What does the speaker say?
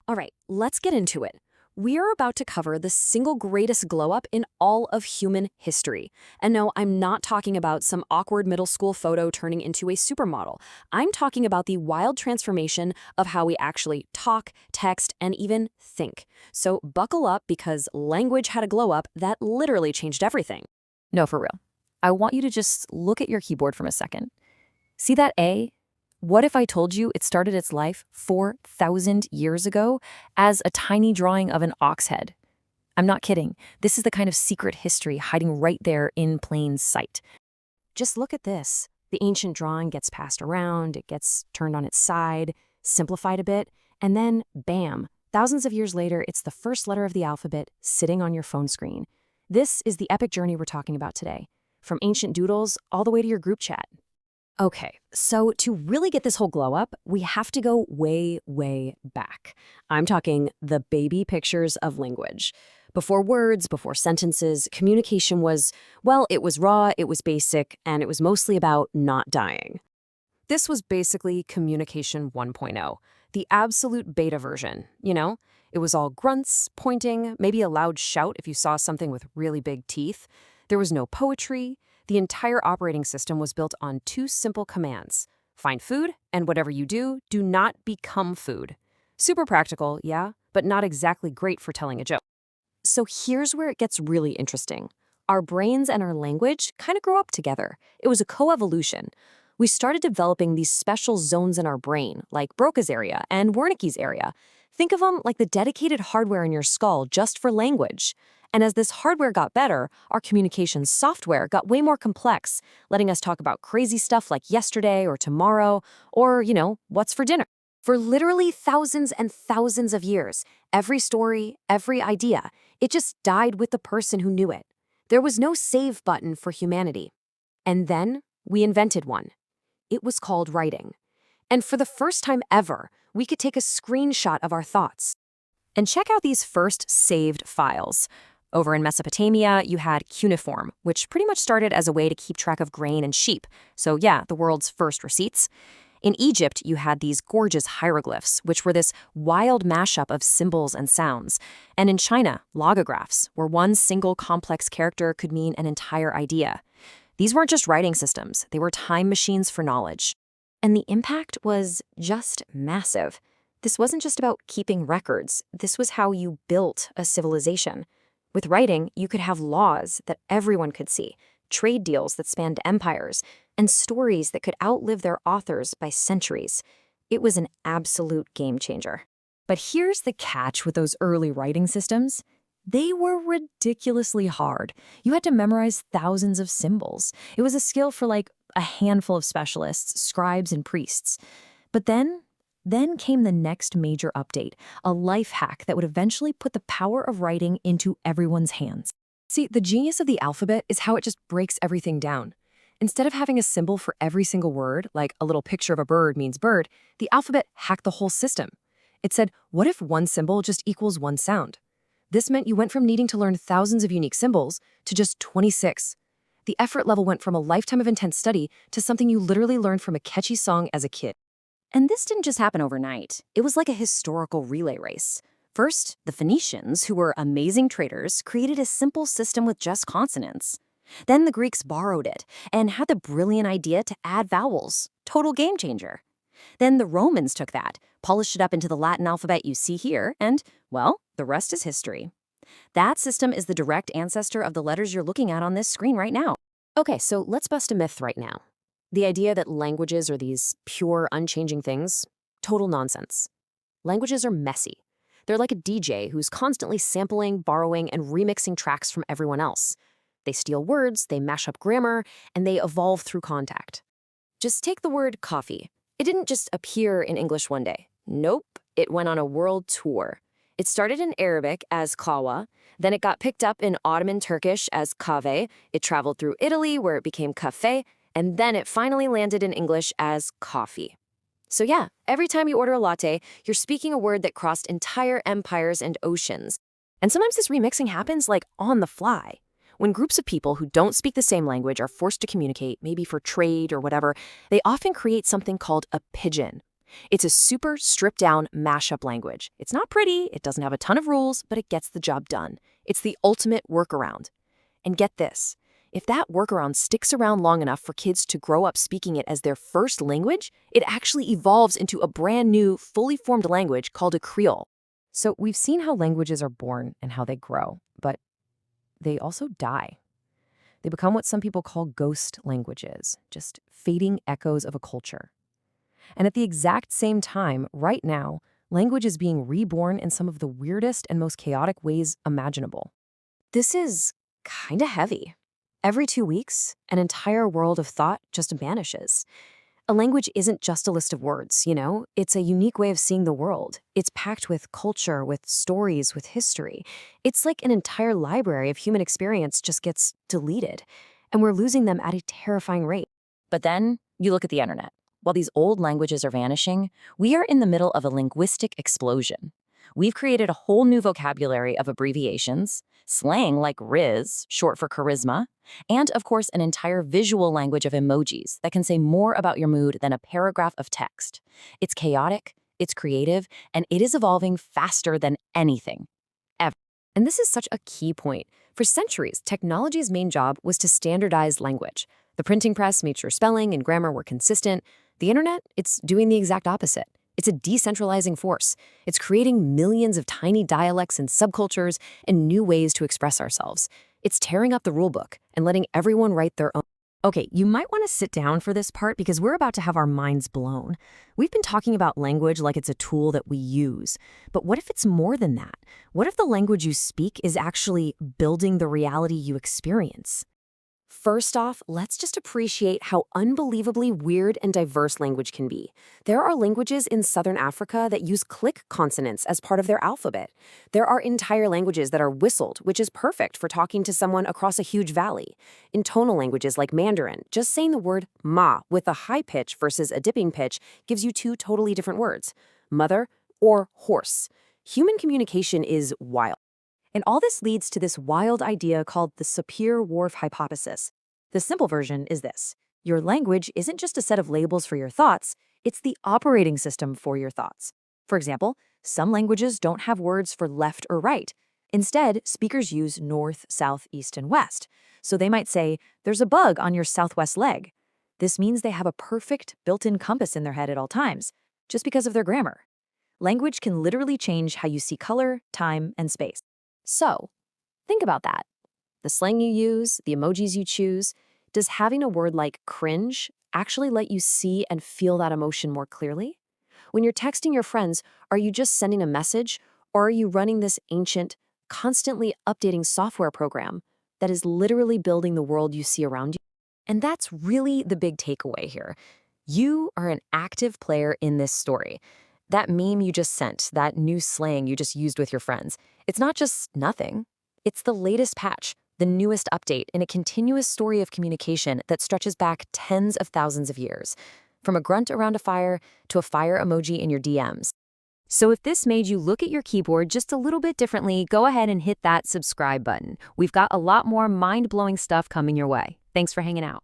All right, let's get into it. We are about to cover the single greatest glow up in all of human history. And no, I'm not talking about some awkward middle school photo turning into a supermodel. I'm talking about the wild transformation of how we actually talk, text, and even think. So buckle up because language had a glow up that literally changed everything. No, for real. I want you to just look at your keyboard for a second. See that A? What if I told you it started its life 4,000 years ago as a tiny drawing of an ox head? I'm not kidding. This is the kind of secret history hiding right there in plain sight. Just look at this. The ancient drawing gets passed around, it gets turned on its side, simplified a bit, and then, bam, thousands of years later, it's the first letter of the alphabet sitting on your phone screen. This is the epic journey we're talking about today, from ancient doodles all the way to your group chat. Okay, so to really get this whole glow up, we have to go way, way back. I'm talking the baby pictures of language. Before words, before sentences, communication was, well, it was raw, it was basic, and it was mostly about not dying. This was basically Communication 1.0, the absolute beta version, you know? It was all grunts, pointing, maybe a loud shout if you saw something with really big teeth. There was no poetry. The entire operating system was built on two simple commands. Find food, and whatever you do, do not become food. Super practical, yeah, but not exactly great for telling a joke. So here's where it gets really interesting. Our brains and our language kind of grew up together. It was a coevolution. We started developing these special zones in our brain, like Broca's area and Wernicke's area. Think of them like the dedicated hardware in your skull just for language. And as this hardware got better, our communications software got way more complex, letting us talk about crazy stuff like yesterday or tomorrow, or, what's for dinner. For literally thousands and thousands of years, every story, every idea, it just died with the person who knew it. There was no save button for humanity. And then we invented one. It was called writing. And for the first time ever, we could take a screenshot of our thoughts. And check out these first saved files. Over in Mesopotamia, you had cuneiform, which pretty much started as a way to keep track of grain and sheep. So yeah, the world's first receipts. In Egypt, you had these gorgeous hieroglyphs, which were this wild mashup of symbols and sounds. And in China, logographs, where one single complex character could mean an entire idea. These weren't just writing systems, they were time machines for knowledge. And the impact was just massive. This wasn't just about keeping records, this was how you built a civilization. With writing, you could have laws that everyone could see, trade deals that spanned empires, and stories that could outlive their authors by centuries. It was an absolute game changer. But here's the catch with those early writing systems. They were ridiculously hard. You had to memorize thousands of symbols. It was a skill for like a handful of specialists, scribes, and priests. But then came the next major update, a life hack that would eventually put the power of writing into everyone's hands. See, the genius of the alphabet is how it just breaks everything down. Instead of having a symbol for every single word, like a little picture of a bird means bird, the alphabet hacked the whole system. It said, what if one symbol just equals one sound? This meant you went from needing to learn thousands of unique symbols to just 26. The effort level went from a lifetime of intense study to something you literally learned from a catchy song as a kid. And this didn't just happen overnight. It was like a historical relay race. First, the Phoenicians, who were amazing traders, created a simple system with just consonants. Then the Greeks borrowed it and had the brilliant idea to add vowels. Total game changer. Then the Romans took that, polished it up into the Latin alphabet you see here, and, well, the rest is history. That system is the direct ancestor of the letters you're looking at on this screen right now. Okay, so let's bust a myth right now. The idea that languages are these pure, unchanging things, total nonsense. Languages are messy. They're like a DJ who's constantly sampling, borrowing, and remixing tracks from everyone else. They steal words, they mash up grammar, and they evolve through contact. Just take the word coffee. It didn't just appear in English one day. Nope, it went on a world tour. It started in Arabic as kawa, then it got picked up in Ottoman Turkish as kahve, it traveled through Italy where it became cafe, and then it finally landed in English as coffee. So yeah, every time you order a latte, you're speaking a word that crossed entire empires and oceans. And sometimes this remixing happens like on the fly. When groups of people who don't speak the same language are forced to communicate, maybe for trade or whatever, they often create something called a pidgin. It's a super stripped-down mashup language. It's not pretty, it doesn't have a ton of rules, but it gets the job done. It's the ultimate workaround. And get this, if that workaround sticks around long enough for kids to grow up speaking it as their first language, it actually evolves into a brand new, fully formed language called a Creole. So we've seen how languages are born and how they grow, but they also die. They become what some people call ghost languages, just fading echoes of a culture. And at the exact same time, right now, language is being reborn in some of the weirdest and most chaotic ways imaginable. This is kinda heavy. Every 2 weeks, an entire world of thought just vanishes. A language isn't just a list of words, you know? It's a unique way of seeing the world. It's packed with culture, with stories, with history. It's like an entire library of human experience just gets deleted, and we're losing them at a terrifying rate. But then you look at the internet. While these old languages are vanishing, we are in the middle of a linguistic explosion. We've created a whole new vocabulary of abbreviations, slang like Riz, short for charisma, and of course an entire visual language of emojis that can say more about your mood than a paragraph of text. It's chaotic, it's creative, and it is evolving faster than anything. And this is such a key point. For centuries, technology's main job was to standardize language. The printing press made sure spelling and grammar were consistent. The internet, it's doing the exact opposite. It's a decentralizing force. It's creating millions of tiny dialects and subcultures and new ways to express ourselves. It's tearing up the rulebook and letting everyone write their own. Okay, you might want to sit down for this part because we're about to have our minds blown. We've been talking about language like it's a tool that we use. But what if it's more than that? What if the language you speak is actually building the reality you experience? First off, let's just appreciate how unbelievably weird and diverse language can be. There are languages in Southern Africa that use click consonants as part of their alphabet. There are entire languages that are whistled, which is perfect for talking to someone across a huge valley. In tonal languages like Mandarin, just saying the word ma with a high pitch versus a dipping pitch gives you two totally different words, mother or horse. Human communication is wild. And all this leads to this wild idea called the Sapir-Whorf hypothesis. The simple version is this. Your language isn't just a set of labels for your thoughts, it's the operating system for your thoughts. For example, some languages don't have words for left or right. Instead, speakers use north, south, east, and west. So they might say, there's a bug on your southwest leg. This means they have a perfect built-in compass in their head at all times, just because of their grammar. Language can literally change how you see color, time, and space. So, think about that. The slang you use, the emojis you choose, does having a word like cringe actually let you see and feel that emotion more clearly? When you're texting your friends, are you just sending a message, or are you running this ancient, constantly updating software program that is literally building the world you see around you? And that's really the big takeaway here. You are an active player in this story. That meme you just sent, that new slang you just used with your friends, it's not just nothing. It's the latest patch, the newest update in a continuous story of communication that stretches back tens of thousands of years, from a grunt around a fire to a fire emoji in your DMs. So if this made you look at your keyboard just a little bit differently, go ahead and hit that subscribe button. We've got a lot more mind-blowing stuff coming your way. Thanks for hanging out.